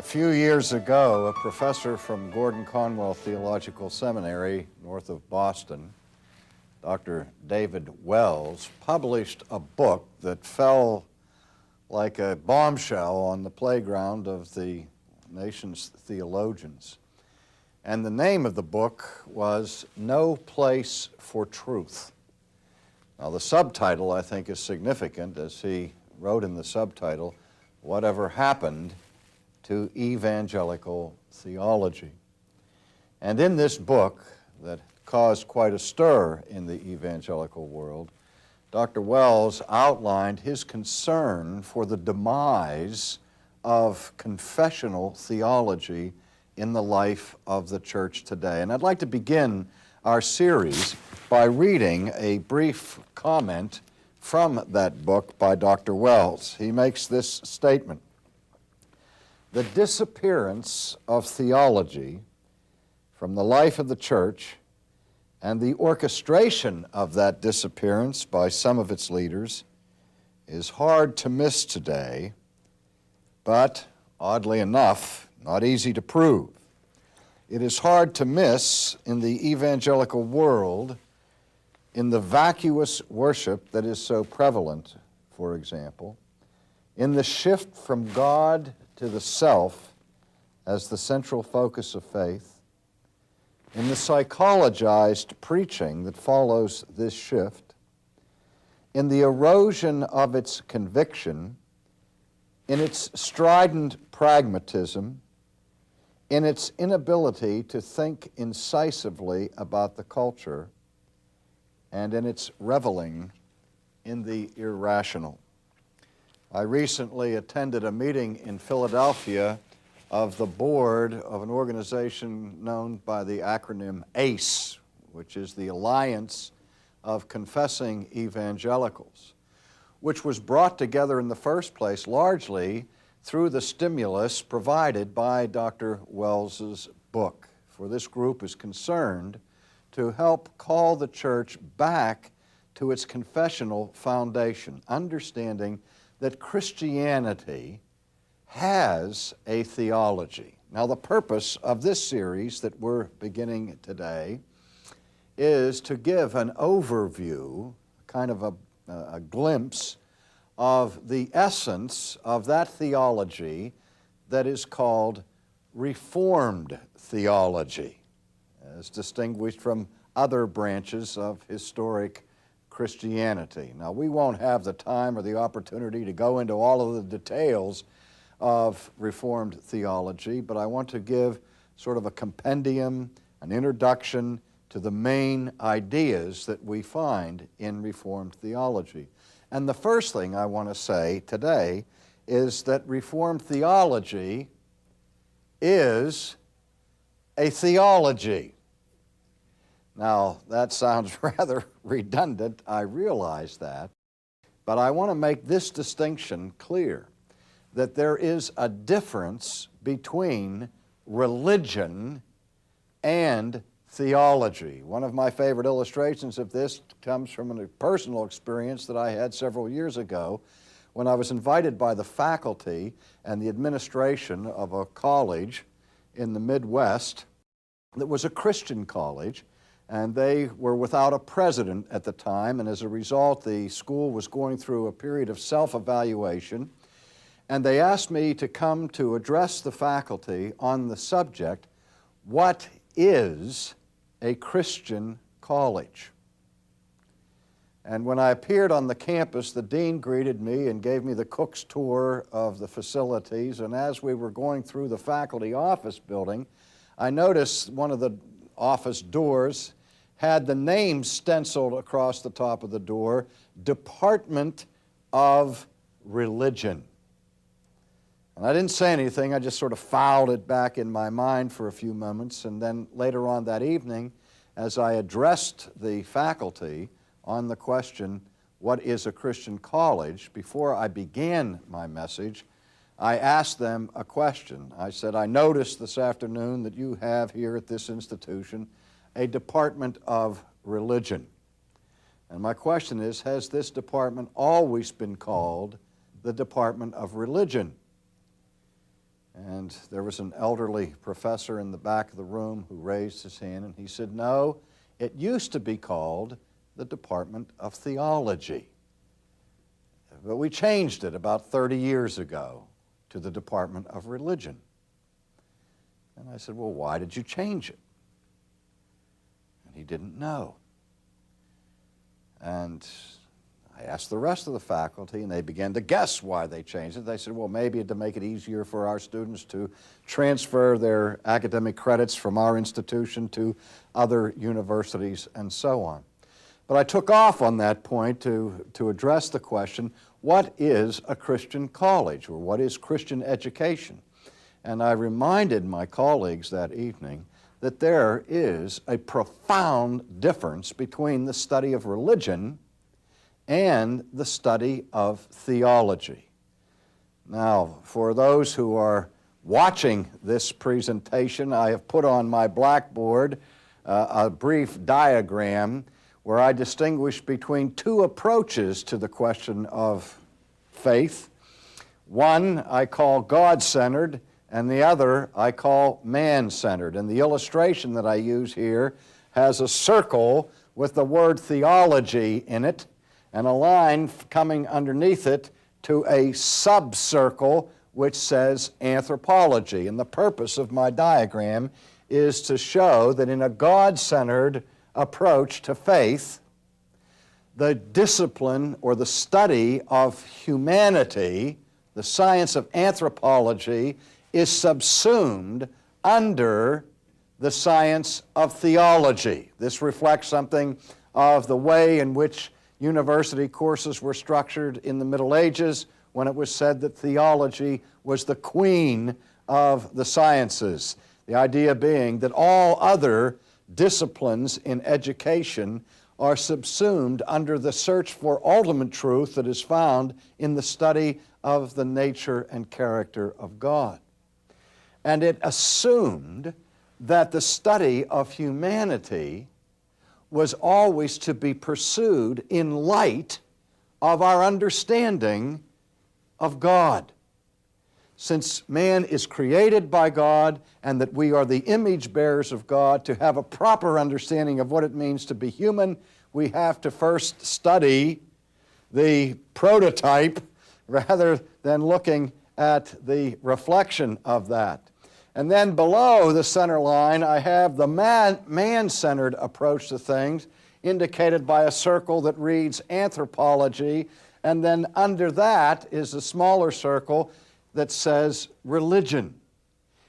few years ago, a professor from Gordon Conwell Theological Seminary, north of Boston, Dr. David Wells, published a book that fell like a bombshell on the playground of the nation's theologians. And the name of the book was No Place for Truth. Now, the subtitle, I think, is significant, as he wrote in the subtitle, Whatever Happened to Evangelical Theology. And in this book, that caused quite a stir in the evangelical world, Dr. Wells outlined his concern for the demise of confessional theology in the life of the church today. And I'd like to begin our series by reading a brief comment from that book by Dr. Wells. He makes this statement: "The disappearance of theology from the life of the church and the orchestration of that disappearance by some of its leaders is hard to miss today, but, oddly enough, not easy to prove. It is hard to miss in the evangelical world, in the vacuous worship that is so prevalent, for example, in the shift from God to the self as the central focus of faith, in the psychologized preaching that follows this shift, in the erosion of its conviction, in its strident pragmatism, in its inability to think incisively about the culture, and in its reveling in the irrational." I recently attended a meeting in Philadelphia of the board of an organization known by the acronym ACE, which is the Alliance of Confessing Evangelicals, which was brought together in the first place largely through the stimulus provided by Dr. Wells's book. For this group is concerned to help call the church back to its confessional foundation, understanding that Christianity has a theology. Now, the purpose of this series that we're beginning today is to give an overview, kind of a glimpse of the essence of that theology that is called Reformed theology, as distinguished from other branches of historic Christianity. Now, we won't have the time or the opportunity to go into all of the details of Reformed theology, but I want to give sort of a compendium, an introduction to the main ideas that we find in Reformed theology. And the first thing I want to say today is that Reformed theology is a theology. Now, that sounds rather redundant, I realize that, but I want to make this distinction clear, that there is a difference between religion and theology. One of my favorite illustrations of this comes from a personal experience that I had several years ago when I was invited by the faculty and the administration of a college in the Midwest that was a Christian college, and they were without a president at the time, and as a result the school was going through a period of self-evaluation, and they asked me to come to address the faculty on the subject, what is a Christian college? And when I appeared on the campus, the dean greeted me and gave me the cook's tour of the facilities, and as we were going through the faculty office building, I noticed one of the office doors had the name stenciled across the top of the door, Department of Religion. And I didn't say anything, I just sort of filed it back in my mind for a few moments, and then later on that evening, as I addressed the faculty on the question, what is a Christian college, before I began my message, I asked them a question. I said, I noticed this afternoon that you have here at this institution a Department of Religion. And my question is, has this department always been called the Department of Religion? And there was an elderly professor in the back of the room who raised his hand, and he said, "No, it used to be called the Department of Theology. But we changed it about 30 years ago to the Department of Religion." And I said, "Well, why did you change it?" And he didn't know. And I asked the rest of the faculty, and they began to guess why they changed it. They said, "Well, maybe to make it easier for our students to transfer their academic credits from our institution to other universities," and so on. But I took off on that point to address the question, what is a Christian college, or what is Christian education? And I reminded my colleagues that evening that there is a profound difference between the study of religion and the study of theology. Now, for those who are watching this presentation, I have put on my blackboard a brief diagram where I distinguish between two approaches to the question of faith. One I call God-centered, and the other I call man-centered. And the illustration that I use here has a circle with the word theology in it, and a line coming underneath it to a subcircle which says anthropology. And the purpose of my diagram is to show that in a God-centered approach to faith, the discipline or the study of humanity, the science of anthropology, is subsumed under the science of theology. This reflects something of the way in which university courses were structured in the Middle Ages, when it was said that theology was the queen of the sciences. The idea being that all other disciplines in education are subsumed under the search for ultimate truth that is found in the study of the nature and character of God. And it assumed that the study of humanity was always to be pursued in light of our understanding of God. Since man is created by God and that we are the image bearers of God, to have a proper understanding of what it means to be human, we have to first study the prototype rather than looking at the reflection of that. And then below the center line, I have the man-centered approach to things, indicated by a circle that reads anthropology, and then under that is a smaller circle that says religion.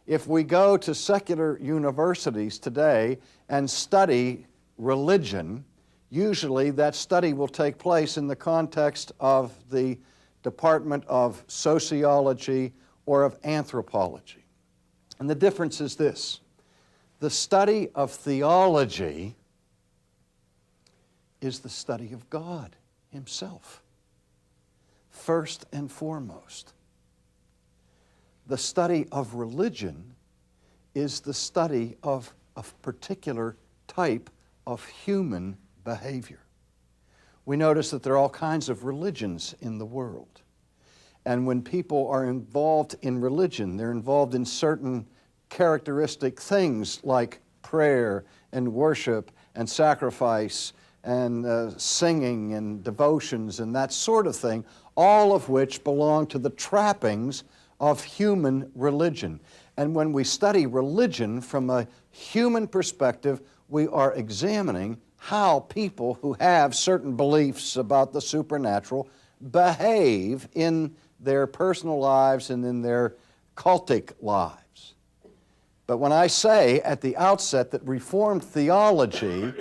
If we go to secular universities today and study religion, usually that study will take place in the context of the Department of Sociology or of Anthropology. And the difference is this: the study of theology is the study of God Himself, first and foremost. The study of religion is the study of a particular type of human behavior. We notice that there are all kinds of religions in the world. And when people are involved in religion, they're involved in certain characteristic things like prayer and worship and sacrifice and singing and devotions and that sort of thing, all of which belong to the trappings of human religion. And when we study religion from a human perspective, we are examining how people who have certain beliefs about the supernatural behave in their personal lives and in their cultic lives. But when I say at the outset that Reformed theology,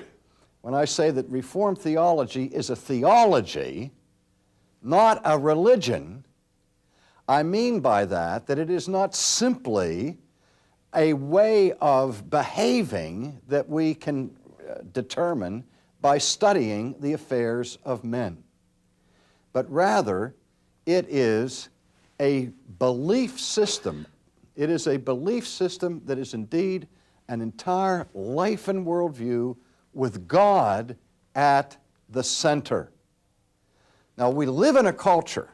when I say that Reformed theology is a theology, not a religion, I mean by that it is not simply a way of behaving that we can determine by studying the affairs of men, but rather it is a belief system. It is a belief system that is indeed an entire life and worldview with God at the center. Now, we live in a culture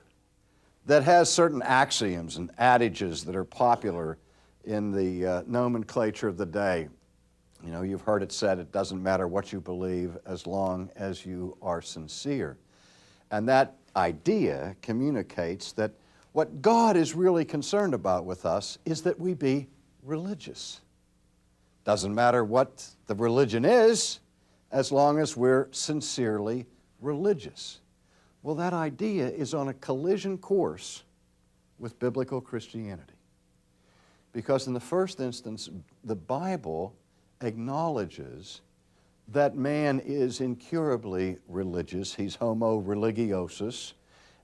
that has certain axioms and adages that are popular in the nomenclature of the day. You know, you've heard it said, it doesn't matter what you believe as long as you are sincere. And that idea communicates that what God is really concerned about with us is that we be religious. Doesn't matter what the religion is, as long as we're sincerely religious. Well, that idea is on a collision course with biblical Christianity. Because in the first instance, the Bible acknowledges that man is incurably religious. He's homo religiosus,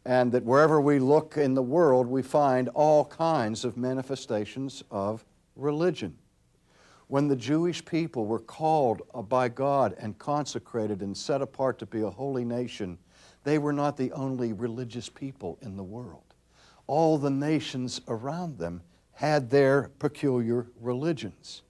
and that wherever we look in the world, we find all kinds of manifestations of religion. When the Jewish people were called by God and consecrated and set apart to be a holy nation, they were not the only religious people in the world. All the nations around them had their peculiar religions.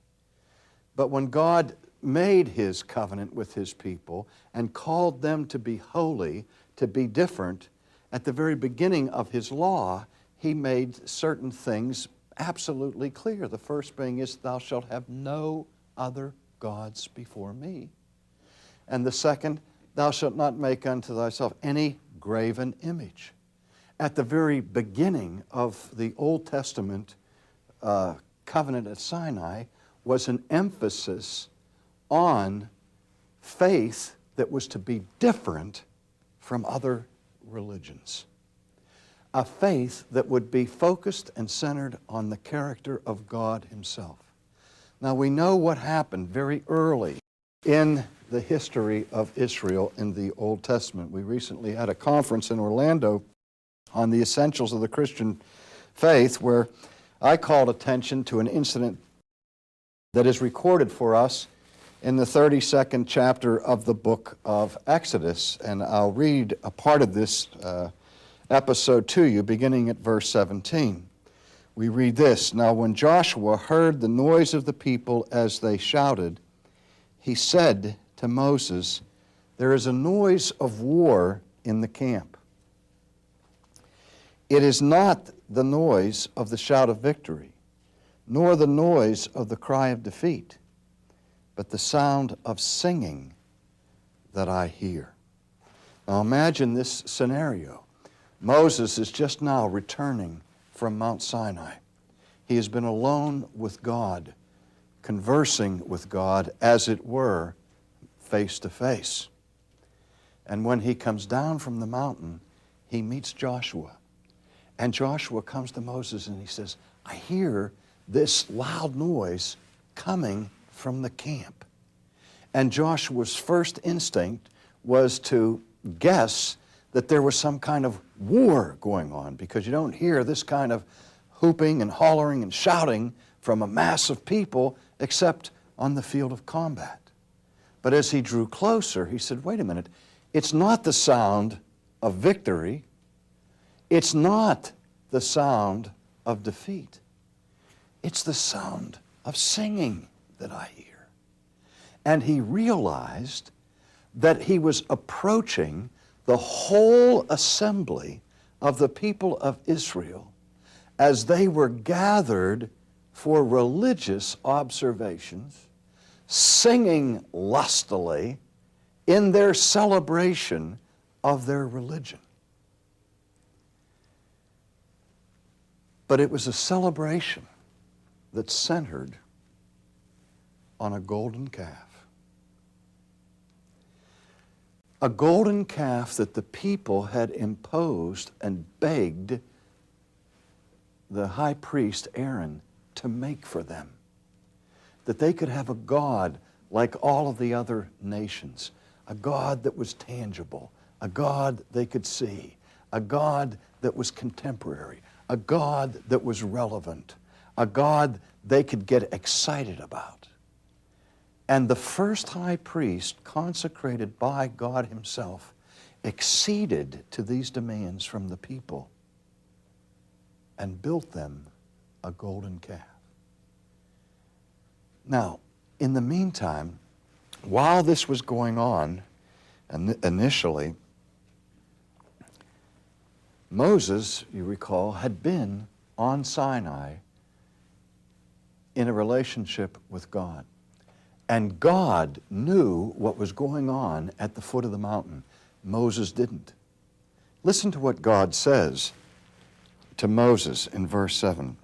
But when God made His covenant with His people and called them to be holy, to be different, at the very beginning of His law, He made certain things absolutely clear. The first being is, thou shalt have no other gods before me. And the second, thou shalt not make unto thyself any graven image. At the very beginning of the Old Testament covenant at Sinai was an emphasis on faith that was to be different from other religions. A faith that would be focused and centered on the character of God Himself. Now we know what happened very early in the history of Israel in the Old Testament. We recently had a conference in Orlando on the essentials of the Christian faith, where I called attention to an incident that is recorded for us in the 32nd chapter of the book of Exodus. And I'll read a part of this episode to you, beginning at verse 17. We read this: Now when Joshua heard the noise of the people as they shouted, he said to Moses, there is a noise of war in the camp. It is not the noise of the shout of victory, nor the noise of the cry of defeat, but the sound of singing that I hear. Now imagine this scenario. Moses is just now returning from Mount Sinai. He has been alone with God, conversing with God, as it were, face to face. And when he comes down from the mountain, he meets Joshua. And Joshua comes to Moses and he says, I hear this loud noise coming from the camp. And Joshua's first instinct was to guess that there was some kind of war going on, because you don't hear this kind of whooping and hollering and shouting from a mass of people except on the field of combat. But as he drew closer, he said, wait a minute, it's not the sound of victory. It's not the sound of defeat. It's the sound of singing that I hear. And he realized that he was approaching the whole assembly of the people of Israel as they were gathered for religious observations, singing lustily in their celebration of their religion. But it was a celebration that centered on a golden calf. A golden calf that the people had imposed and begged the high priest Aaron to make for them, that they could have a God like all of the other nations, a God that was tangible, a God they could see, a God that was contemporary, a God that was relevant, a God they could get excited about. And the first high priest, consecrated by God Himself, acceded to these demands from the people and built them a golden calf. Now, in the meantime, while this was going on, and initially, Moses, you recall, had been on Sinai in a relationship with God. And God knew what was going on at the foot of the mountain. Moses didn't. Listen to what God says to Moses in verse 7.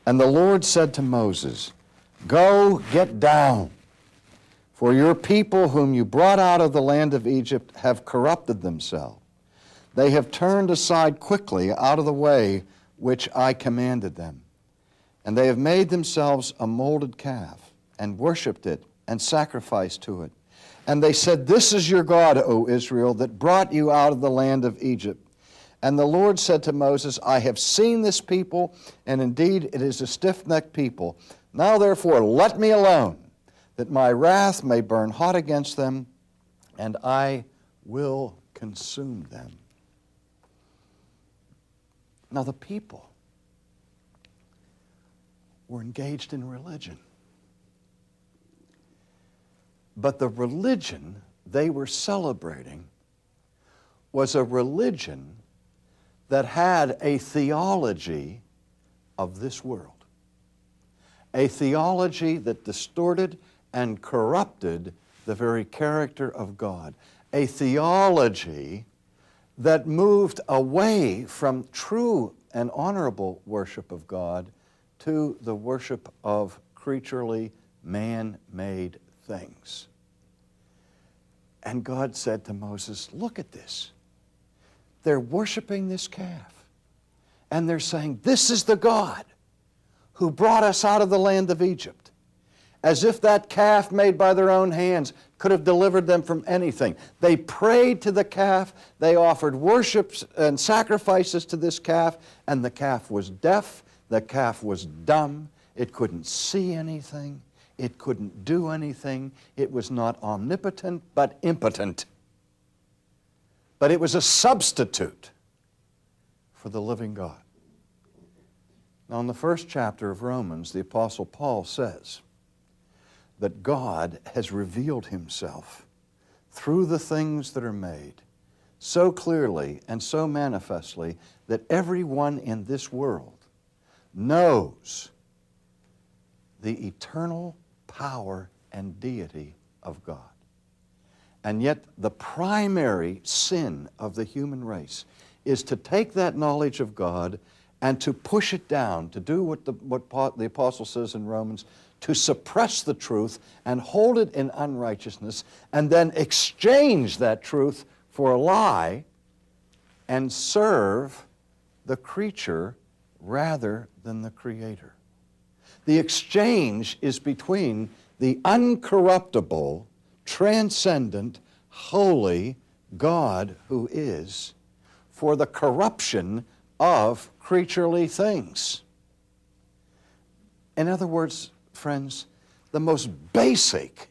And the Lord said to Moses, "Go, get down, for your people whom you brought out of the land of Egypt have corrupted themselves. They have turned aside quickly out of the way which I commanded them. And they have made themselves a molded calf, and worshipped it, and sacrificed to it. And they said, 'This is your God, O Israel, that brought you out of the land of Egypt.' And the Lord said to Moses, 'I have seen this people, and indeed it is a stiff-necked people. Now therefore let me alone, that my wrath may burn hot against them, and I will consume them.'" Now the people were engaged in religion. But the religion they were celebrating was a religion that had a theology of this world, a theology that distorted and corrupted the very character of God, a theology that moved away from true and honorable worship of God to the worship of creaturely, man-made things. And God said to Moses, "Look at this. They're worshiping this calf. And they're saying, 'This is the God who brought us out of the land of Egypt.' As if that calf made by their own hands could have delivered them from anything. They prayed to the calf, they offered worships and sacrifices to this calf, and the calf was deaf, the calf was dumb, it couldn't see anything, it couldn't do anything, it was not omnipotent but impotent. But it was a substitute for the living God." Now in the first chapter of Romans, the Apostle Paul says that God has revealed Himself through the things that are made so clearly and so manifestly that everyone in this world knows the eternal power and deity of God. And yet the primary sin of the human race is to take that knowledge of God and to push it down, to do what the Apostle says in Romans, to suppress the truth and hold it in unrighteousness, and then exchange that truth for a lie and serve the creature rather than the Creator. The exchange is between the uncorruptible, transcendent, holy God who is for the corruption of creaturely things. In other words, friends, the most basic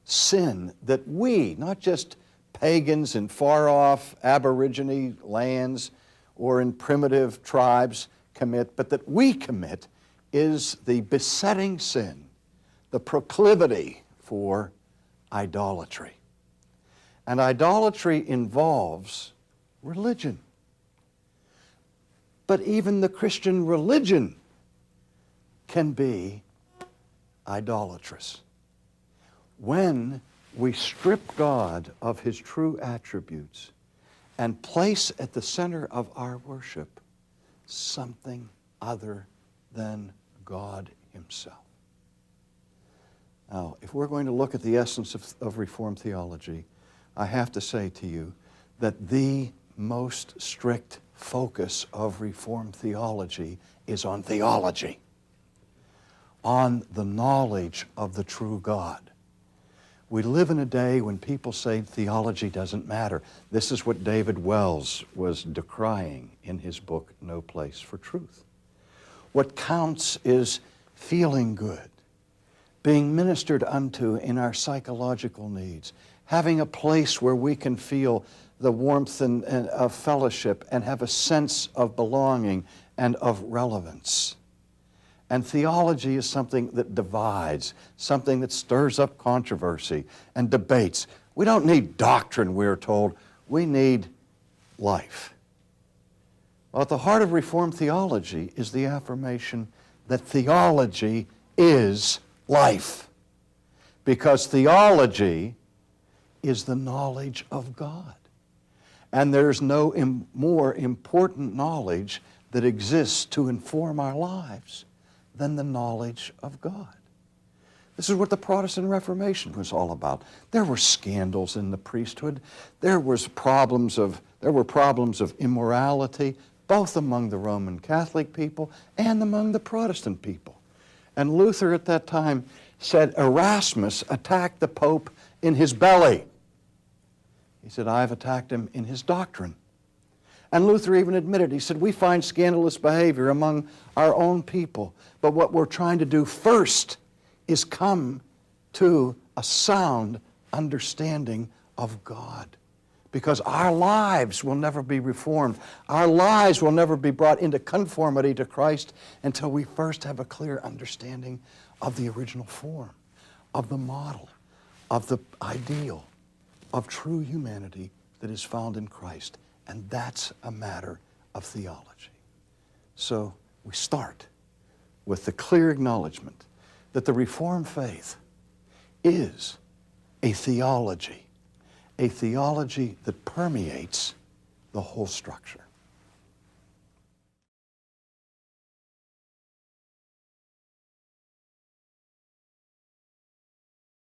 sin that we, not just pagans in far-off Aborigine lands or in primitive tribes commit, but that we commit, is the besetting sin, the proclivity for idolatry. And idolatry involves religion. But even the Christian religion can be idolatrous. When we strip God of His true attributes and place at the center of our worship something other than God Himself. Now, if we're going to look at the essence of Reformed theology, I have to say to you that the most strict focus of Reformed theology is on theology, on the knowledge of the true God. We live in a day when people say theology doesn't matter. This is what David Wells was decrying in his book, No Place for Truth. What counts is feeling good, being ministered unto in our psychological needs, having a place where we can feel the warmth and of fellowship and have a sense of belonging and of relevance. And theology is something that divides, something that stirs up controversy and debates. We don't need doctrine, we're told. We need life. Well, at the heart of Reformed theology is the affirmation that theology is the affirmation that theology is life. Because theology is the knowledge of God. And there's no more important knowledge that exists to inform our lives than the knowledge of God. This is what the Protestant Reformation was all about. There were scandals in the priesthood. There were problems of immorality, both among the Roman Catholic people and among the Protestant people. And Luther at that time said Erasmus attacked the Pope in his belly. He said, I've attacked him in his doctrine. And Luther even admitted, he said, we find scandalous behavior among our own people, but what we're trying to do first is come to a sound understanding of God. Because our lives will never be reformed. Our lives will never be brought into conformity to Christ until we first have a clear understanding of the original form, of the model, of the ideal, of true humanity that is found in Christ. And that's a matter of theology. So we start with the clear acknowledgement that the Reformed faith is a theology that permeates the whole structure.